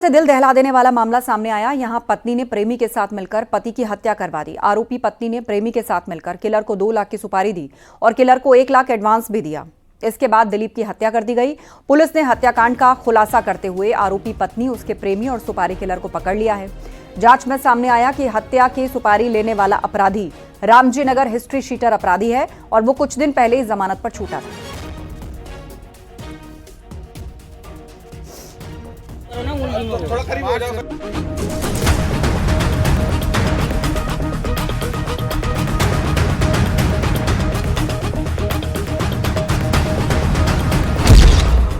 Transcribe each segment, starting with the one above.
से दिल दहला देने वाला मामला सामने आया। यहां पत्नी ने प्रेमी के साथ मिलकर पति की हत्या करवा दी। आरोपी पत्नी ने प्रेमी के साथ मिलकर किलर को 2 लाख की सुपारी दी और किलर को 1 लाख एडवांस भी दिया। इसके बाद दिलीप की हत्या कर दी गई। पुलिस ने हत्याकांड का खुलासा करते हुए आरोपी पत्नी, उसके प्रेमी और सुपारी किलर को पकड़ लिया है। जांच में सामने आया कि हत्या की सुपारी लेने वाला अपराधी रामजी नगर हिस्ट्री शीटर अपराधी है और वो कुछ दिन पहले ही जमानत पर छूटा था।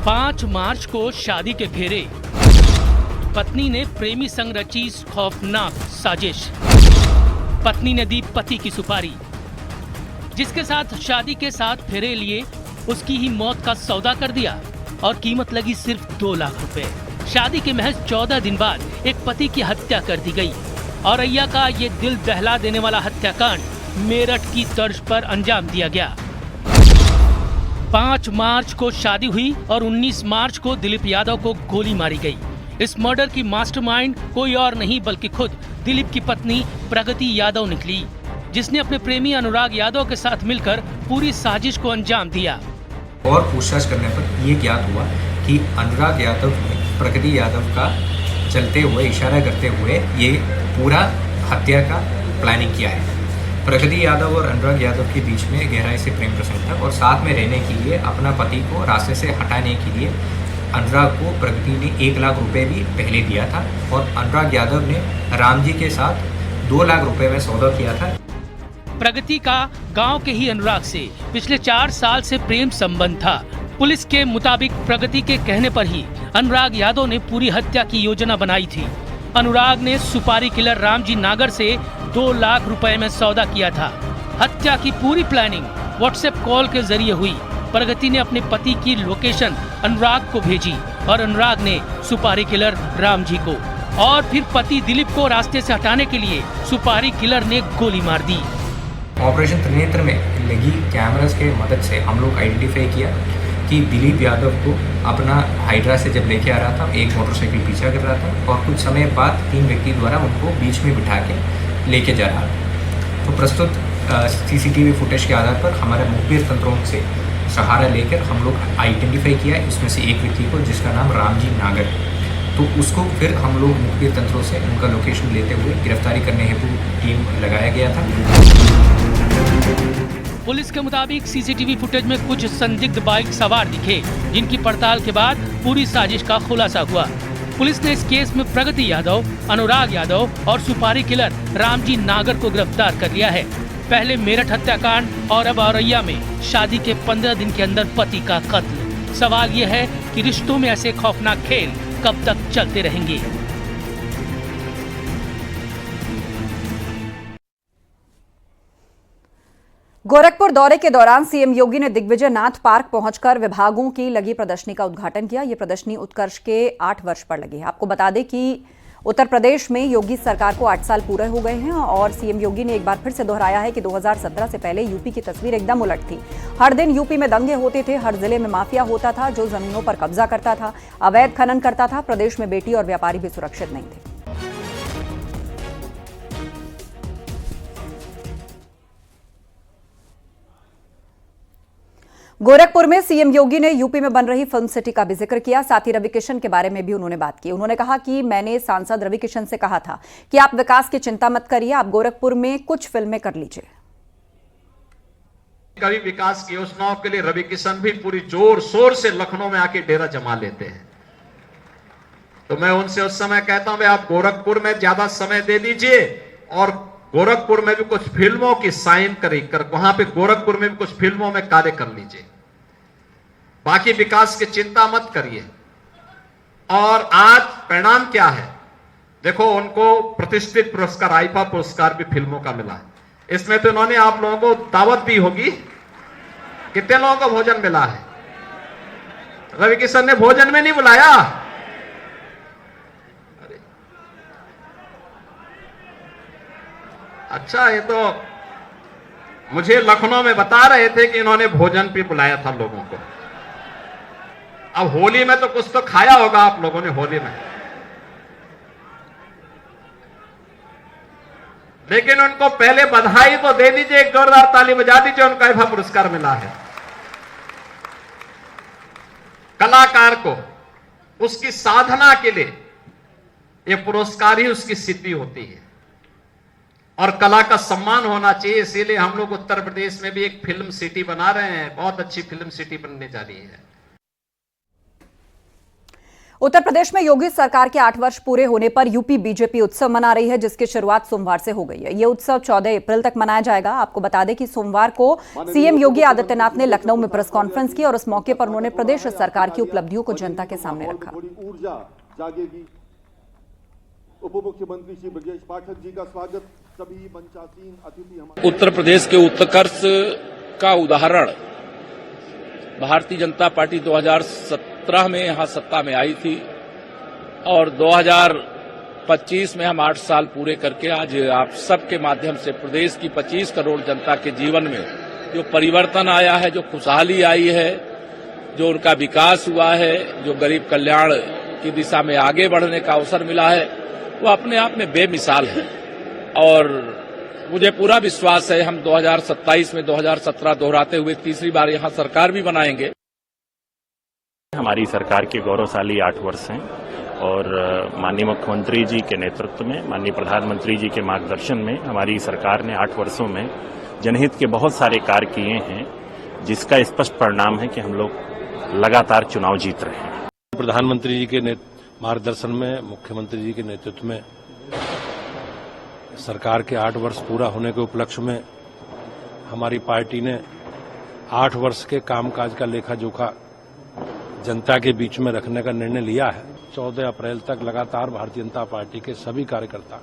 5 मार्च को शादी के घेरे, पत्नी ने प्रेमी संग रची खौफनाक साजिश। पत्नी ने दी पति की सुपारी, जिसके साथ शादी के साथ फेरे लिए उसकी ही मौत का सौदा कर दिया और कीमत लगी सिर्फ 2 लाख रुपए। शादी के महज 14 दिन बाद एक पति की हत्या कर दी गई। औरैया का ये दिल दहला देने वाला हत्याकांड मेरठ की तर्ज पर अंजाम दिया गया। 5 मार्च को शादी हुई और 19 मार्च को दिलीप यादव को गोली मारी गई। इस मर्डर की मास्टरमाइंड कोई और नहीं बल्कि खुद दिलीप की पत्नी प्रगति यादव निकली, जिसने अपने प्रेमी अनुराग यादव के साथ मिलकर पूरी साजिश को अंजाम दिया। और पूछताछ करने पर ये ज्ञात हुआ कि अनुराग यादव ने प्रगति यादव का चलते हुए इशारा करते हुए ये पूरा हत्या का प्लानिंग किया है। प्रगति यादव और अनुराग यादव के बीच में गहराई से प्रेम प्रसंग था और साथ में रहने के लिए अपना पति को रास्ते से हटाने के लिए अनुराग को प्रगति ने 1 लाख रुपए भी पहले दिया था और अनुराग यादव ने राम जी के साथ 2 लाख रुपए में सौदा किया था। प्रगति का गांव के ही अनुराग से पिछले 4 साल से प्रेम संबंध था। पुलिस के मुताबिक प्रगति के कहने पर ही अनुराग यादव ने पूरी हत्या की योजना बनाई थी। अनुराग ने सुपारी किलर रामजी नागर से 2 लाख रुपए में सौदा किया था। हत्या की पूरी प्लानिंग व्हाट्सएप कॉल के जरिए हुई। प्रगति ने अपने पति की लोकेशन अनुराग को भेजी और अनुराग ने सुपारी किलर रामजी को, और फिर पति दिलीप को रास्ते से हटाने के लिए सुपारी किलर ने गोली मार दी। ऑपरेशन त्रिनेत्र में लगी कैमरास के मदद से हम लोग आइडेंटिफाई किया कि दिलीप यादव को अपना हाइड्रा से जब लेके आ रहा था, एक मोटरसाइकिल पीछा कर रहा था और कुछ समय बाद 3 व्यक्ति द्वारा उनको बीच में बिठा के लेके जा रहा था। तो प्रस्तुत सीसीटीवी फुटेज के आधार पर हमारे मुखबिर तंत्रों से सहारा लेकर हम लोग आइडेंटिफाई किया इसमें से एक व्यक्ति को, जिसका नाम रामजी नागर है। तो उसको फिर हम लोग मुखबिर तंत्रों से उनका लोकेशन लेते हुए गिरफ्तारी करने हेतु टीम लगाया गया था। पुलिस के मुताबिक सीसीटीवी फुटेज में कुछ संदिग्ध बाइक सवार दिखे, जिनकी पड़ताल के बाद पूरी साजिश का खुलासा हुआ। पुलिस ने इस केस में प्रगति यादव, अनुराग यादव और सुपारी किलर रामजी नागर को गिरफ्तार कर लिया है। पहले मेरठ हत्याकांड और अब औरैया में शादी के 15 दिन के अंदर पति का कत्ल। सवाल यह है कि रिश्तों में ऐसे खौफनाक खेल कब तक चलते रहेंगे। गोरखपुर दौरे के दौरान सीएम योगी ने दिग्विजय नाथ पार्क पहुंचकर विभागों की लगी प्रदर्शनी का उद्घाटन किया। ये प्रदर्शनी उत्कर्ष के 8 वर्ष पर लगी है। आपको बता दें कि उत्तर प्रदेश में योगी सरकार को 8 साल पूरे हो गए हैं और सीएम योगी ने एक बार फिर से दोहराया है कि 2017 से पहले यूपी की तस्वीर एकदम उलट थी। हर दिन यूपी में दंगे होते थे, हर जिले में माफिया होता था जो जमीनों पर कब्जा करता था, अवैध खनन करता था। प्रदेश में बेटी और व्यापारी भी सुरक्षित नहीं थे। गोरखपुर में सीएम योगी ने यूपी में बन रही फिल्म सिटी का भी जिक्र किया। साथ ही रवि किशन के बारे में भी उन्होंने बात की। उन्होंने कहा कि मैंने सांसद रवि किशन से कहा था कि आप विकास की चिंता मत करिए, आप गोरखपुर में कुछ फिल्में कर लीजिए। कभी विकास की योजनाओं के लिए रवि किशन भी पूरी जोर शोर से लखनऊ में आके डेरा जमा लेते हैं। तो मैं उनसे उस समय कहता हूं आप गोरखपुर में ज्यादा समय दे दीजिए और गोरखपुर में भी कुछ फिल्मों की साइन कर वहां पे गोरखपुर में भी कुछ फिल्मों में कार्य कर लीजिए। बाकी विकास की चिंता मत करिए। और आज परिणाम क्या है देखो, उनको प्रतिष्ठित पुरस्कार आईफा पुरस्कार भी फिल्मों का मिला है। इसमें तो इन्होंने आप लोगों को दावत दी होगी। कितने लोगों को भोजन मिला है? रवि किशन ने भोजन में नहीं बुलाया। अच्छा, ये तो मुझे लखनऊ में बता रहे थे कि इन्होंने भोजन भी बुलाया था लोगों को। अब होली में तो कुछ तो खाया होगा आप लोगों ने होली में। लेकिन उनको पहले बधाई तो दे दीजिए, एक जोरदार ताली बजा दीजिए, उनको आईफा पुरस्कार मिला है। कलाकार को उसकी साधना के लिए यह पुरस्कार ही उसकी सिद्धि होती है और कला का सम्मान होना चाहिए। इसीलिए हम लोग उत्तर प्रदेश में भी एक फिल्म सिटी बना रहे हैं, बहुत अच्छी फिल्म सिटी बनने जा रही है। उत्तर प्रदेश में योगी सरकार के 8 वर्ष पूरे होने पर यूपी बीजेपी उत्सव मना रही है, जिसकी शुरुआत सोमवार से हो गई है। यह उत्सव 14 अप्रैल तक मनाया जाएगा। आपको बता दें कि सोमवार को सीएम योगी आदित्यनाथ ने लखनऊ में प्रेस कॉन्फ्रेंस की और उस मौके पर उन्होंने प्रदेश सरकार की उपलब्धियों को जनता के सामने रखा। ऊर्जा जागेगी। उप मुख्यमंत्री श्री ब्रजेश पाठक जी का स्वागत। सभी मंचासीन अतिथि। उत्तर प्रदेश के उत्कर्ष का उदाहरण भारतीय जनता पार्टी 2017 में यहां सत्ता में आई थी और 2025 में हम 8 साल पूरे करके आज आप सबके माध्यम से प्रदेश की 25 करोड़ जनता के जीवन में जो परिवर्तन आया है, जो खुशहाली आई है, जो उनका विकास हुआ है, जो गरीब कल्याण की दिशा में आगे बढ़ने का अवसर मिला है, वो अपने आप में बेमिसाल है। और मुझे पूरा विश्वास है हम 2027 में 2017 दोहराते हुए तीसरी बार यहां सरकार भी बनाएंगे। हमारी सरकार के गौरवशाली 8 वर्ष हैं और माननीय मुख्यमंत्री जी के नेतृत्व में, माननीय प्रधानमंत्री जी के मार्गदर्शन में हमारी सरकार ने 8 वर्षों में जनहित के बहुत सारे कार्य किए हैं, जिसका स्पष्ट परिणाम है कि हम लोग लगातार चुनाव जीत रहे हैं। प्रधानमंत्री जी के मार्गदर्शन में, मुख्यमंत्री जी के नेतृत्व में सरकार के 8 वर्ष पूरा होने के उपलक्ष्य में हमारी पार्टी ने 8 वर्ष के कामकाज का लेखा जोखा जनता के बीच में रखने का निर्णय लिया है। 14 अप्रैल तक लगातार भारतीय जनता पार्टी के सभी कार्यकर्ता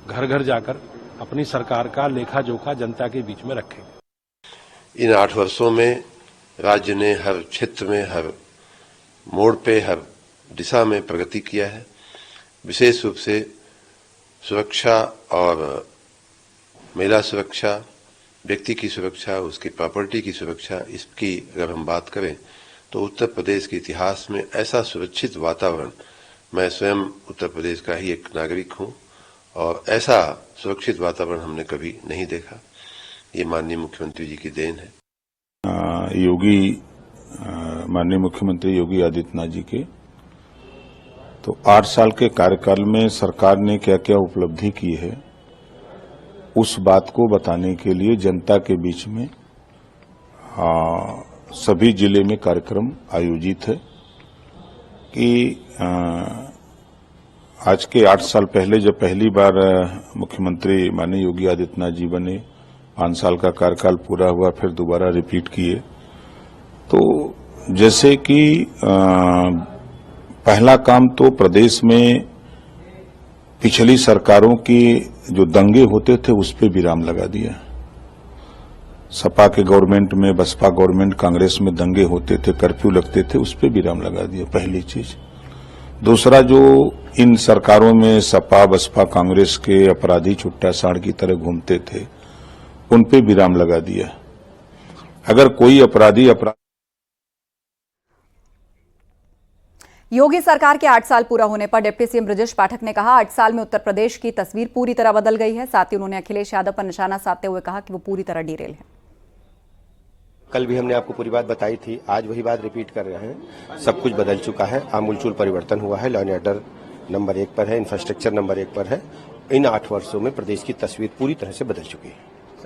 घर घर जाकर अपनी सरकार का लेखा जोखा जनता के बीच में रखेंगे। इन 8 वर्षों में राज्य ने हर क्षेत्र में, हर मोड़ पे, हर दिशा में प्रगति किया है। विशेष रूप से सुरक्षा और महिला सुरक्षा, व्यक्ति की सुरक्षा, उसकी प्रॉपर्टी की सुरक्षा, इसकी अगर हम बात करें तो उत्तर प्रदेश के इतिहास में ऐसा सुरक्षित वातावरण, मैं स्वयं उत्तर प्रदेश का ही एक नागरिक हूं और ऐसा सुरक्षित वातावरण हमने कभी नहीं देखा। ये माननीय मुख्यमंत्री जी की देन है। माननीय मुख्यमंत्री योगी आदित्यनाथ जी के तो 8 साल के कार्यकाल में सरकार ने क्या क्या उपलब्धि की है, उस बात को बताने के लिए जनता के बीच में सभी जिले में कार्यक्रम आयोजित है कि आज के 8 साल पहले जब पहली बार मुख्यमंत्री माननीय योगी आदित्यनाथ जी बने, 5 साल का कार्यकाल पूरा हुआ, फिर दोबारा रिपीट किए, तो जैसे कि पहला काम तो प्रदेश में पिछली सरकारों की जो दंगे होते थे उस पे विराम लगा दिया। सपा के गवर्नमेंट में, बसपा गवर्नमेंट, कांग्रेस में दंगे होते थे, कर्फ्यू लगते थे, उस पे विराम लगा दिया, पहली चीज। दूसरा, जो इन सरकारों में सपा, बसपा, कांग्रेस के अपराधी छुट्टा साड़ की तरह घूमते थे, उन पे विराम लगा दिया। अगर कोई अपराधी योगी सरकार के 8 साल पूरा होने पर डिप्टी सीएम ब्रजेश पाठक ने कहा, 8 साल में उत्तर प्रदेश की तस्वीर पूरी तरह बदल गई है। साथ ही उन्होंने अखिलेश यादव पर निशाना साधते हुए कहा कि वो पूरी तरह डिरेल है। कल भी हमने आपको पूरी बात बताई थी, आज वही बात रिपीट कर रहे हैं। सब कुछ बदल चुका है, आमूलचूल परिवर्तन हुआ है। लॉ एंड ऑर्डर नंबर 1 पर है, इंफ्रास्ट्रक्चर नंबर 1 पर है। इन 8 वर्षों में प्रदेश की तस्वीर पूरी तरह से बदल चुकी है।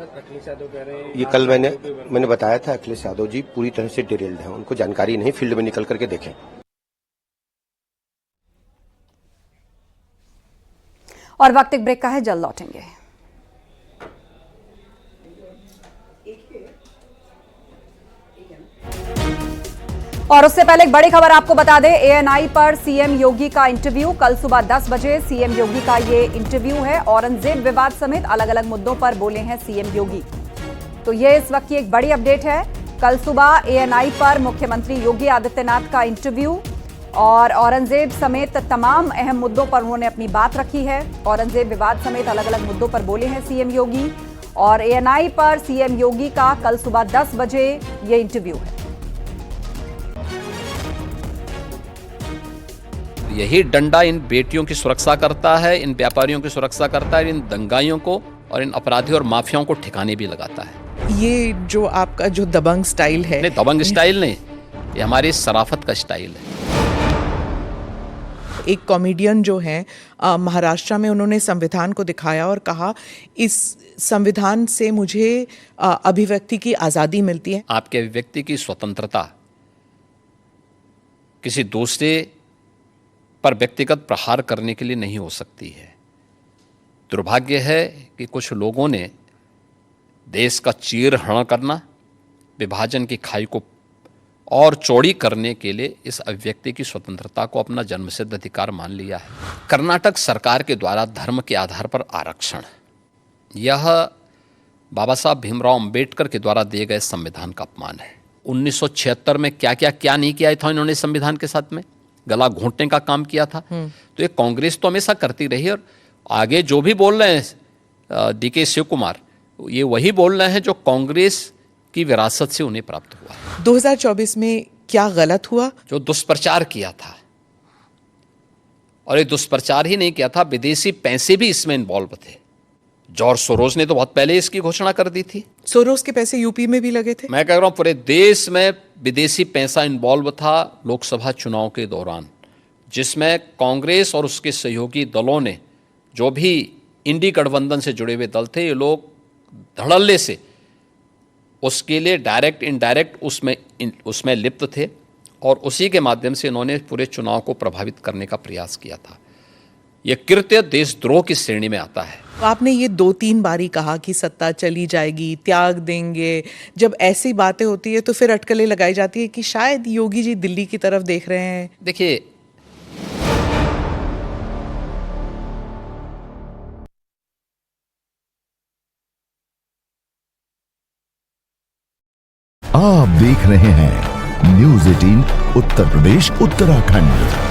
अखिलेश यादव कह रहे हैं, ये कल मैंने बताया था, अखिलेश यादव जी पूरी तरह से डिरेल्ड है, उनको जानकारी नहीं, फील्ड में निकल करके देखें। और वक्त एक ब्रेक का है, जल्द लौटेंगे। और उससे पहले एक बड़ी खबर आपको बता दें, एएनआई पर सीएम योगी का इंटरव्यू। कल सुबह 10 बजे सीएम योगी का ये इंटरव्यू है। औरंगजेब विवाद समेत अलग अलग मुद्दों पर बोले हैं सीएम योगी। तो ये इस वक्त की एक बड़ी अपडेट है। कल सुबह एएनआई पर मुख्यमंत्री योगी आदित्यनाथ का इंटरव्यू और औरंगजेब समेत तमाम अहम मुद्दों पर उन्होंने अपनी बात रखी है। औरंगजेब विवाद समेत अलग अलग मुद्दों पर बोले हैं सीएम योगी और एएनआई पर सीएम योगी का कल सुबह 10 बजे ये इंटरव्यू है। यही डंडा इन बेटियों की सुरक्षा करता है, इन व्यापारियों की सुरक्षा करता है, इन दंगाइयों को और इन अपराधियों और माफियाओं को ठिकाने भी लगाता है। ये जो आपका जो दबंग स्टाइल है, नहीं, दबंग स्टाइल नहीं, ये हमारी शराफत का स्टाइल है। एक कॉमेडियन जो है महाराष्ट्र में, उन्होंने संविधान को दिखाया और कहा इस संविधान से मुझे अभिव्यक्ति की आज़ादी मिलती है। आपके अभिव्यक्ति की स्वतंत्रता किसी दूसरे पर व्यक्तिगत प्रहार करने के लिए नहीं हो सकती है। दुर्भाग्य है कि कुछ लोगों ने देश का चीरहरण करना, विभाजन की खाई को और चौड़ी करने के लिए इस अभिव्यक्ति की स्वतंत्रता को अपना जन्मसिद्ध अधिकार मान लिया है। कर्नाटक सरकार के द्वारा धर्म के आधार पर आरक्षण, यह बाबा साहब भीमराव अंबेडकर के द्वारा दिए गए संविधान का अपमान है। 1976 में क्या नहीं किया था इन्होंने संविधान के साथ में, गला घोंटने का काम किया था। तो ये कांग्रेस तो हमेशा करती रही, और आगे जो भी बोल रहे हैं डीके शिव कुमार, ये वही बोल रहे हैं जो कांग्रेस की विरासत से उन्हें प्राप्त हुआ। 2024 में क्या गलत हुआ? जो दुष्प्रचार किया था, और ये दुष्प्रचार ही नहीं किया था, विदेशी पैसे भी इसमें इन्वॉल्व थे। जॉर्ज सोरोस ने तो बहुत पहले इसकी घोषणा कर दी थी। सोरोस के पैसे यूपी में भी लगे थे। मैं कह रहा हूं पूरे देश में विदेशी पैसा इन्वॉल्व था लोकसभा चुनाव के दौरान, जिसमें कांग्रेस और उसके सहयोगी दलों ने, जो भी इंडी गठबंधन से जुड़े हुए दल थे, ये लोग धड़ल्ले से उसके लिए डायरेक्ट इनडायरेक्ट उसमें लिप्त थे, और उसी के माध्यम से इन्होंने पूरे चुनाव को प्रभावित करने का प्रयास किया था। यह कृत्य देशद्रोह की श्रेणी में आता है। आपने ये 2-3 बारी कहा कि सत्ता चली जाएगी, त्याग देंगे। जब ऐसी बातें होती है तो फिर अटकलें लगाई जाती है कि शायद योगी जी दिल्ली की तरफ देख रहे हैं। देखिए, आप देख रहे हैं न्यूज़ 18 उत्तर प्रदेश उत्तराखंड।